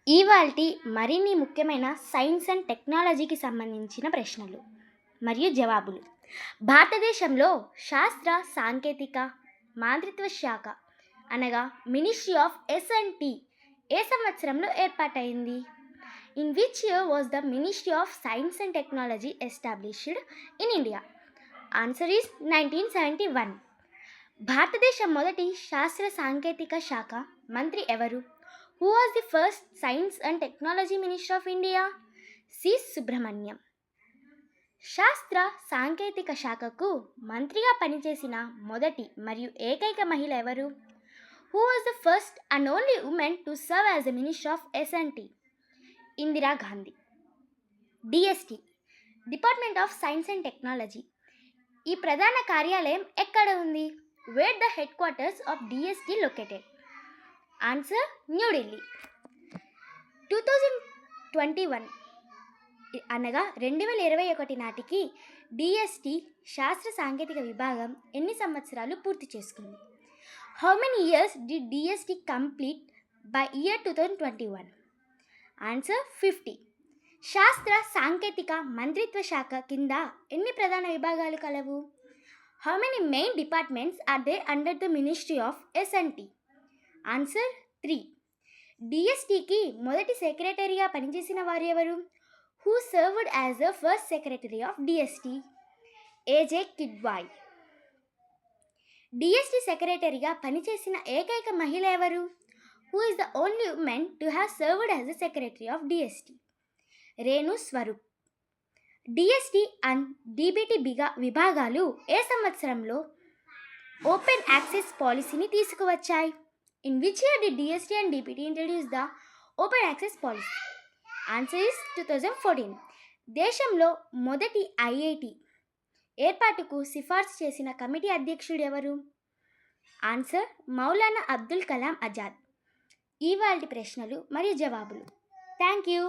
ఇవాల్టి మరిన్ని ముఖ్యమైన సైన్స్ అండ్ టెక్నాలజీకి సంబంధించిన ప్రశ్నలు మరియు జవాబులు. భారతదేశంలో శాస్త్ర సాంకేతిక మంత్రిత్వ శాఖ అనగా మినిస్ట్రీ ఆఫ్ S&T ఏ సంవత్సరంలో ఏర్పాటైంది? In which year was the ministry of science and technology established in India? Answer is 1971. భారతదేశం మొదటి శాస్త్ర సాంకేతిక శాఖ మంత్రి ఎవరు? Who was the first Science and Technology Minister of India? C. Subrahmanyam. శాస్త్ర సాంకేతిక శాఖకు మంత్రిగా పనిచేసిన మొదటి మరియు ఏకైక మహిళ ఎవరు? Who was the first and only woman to serve as the Minister of S&T? Indira Gandhi. DST department of science and technology ఈ ప్రధాన కార్యాలయం ఎక్కడ ఉంది? Wear the head quarters of DST located? Answer New Delhi. 2021 అనగా 2021 నాటికి DST శాస్త్ర సాంకేతిక విభాగం ఎన్ని సంవత్సరాలు పూర్తి చేసుకుంది? How many years did DST complete by year 2021? Answer 50. శాస్త్ర సాంకేతిక మంత్రిత్వ శాఖ కింద ఎన్ని ప్రధాన విభాగాలు కలవు? How many main departments are they under the ministry of S&T? Answer 3. DSTకి మొదటి సెక్రటరీగా పనిచేసిన వారు ఎవరు? Who served as the first secretary of DST? AJ Kidwai. DST సెక్రటరీగా పనిచేసిన ఏకైక మహిళ ఎవరు? Who is the only women to have served as the secretary of DST? Renu Swarup. DST and DBT విభాగాలు ఏ సంవత్సరంలో ఓపెన్ యాక్సెస్ పాలసీని తీసుకువచ్చాయి? In which year did DST and DBT introduce the open access policy? Answer is 2014. దేశంలో మొదటి IIT ఏర్పాటుకు సిఫార్సు చేసిన committee అధ్యక్షుడు ఎవరు? ఆన్సర్ మౌలానా అబ్దుల్ కలాం ఆజాద్. ఇవాల్టి ప్రశ్నలు మరియు జవాబులు. Thank you.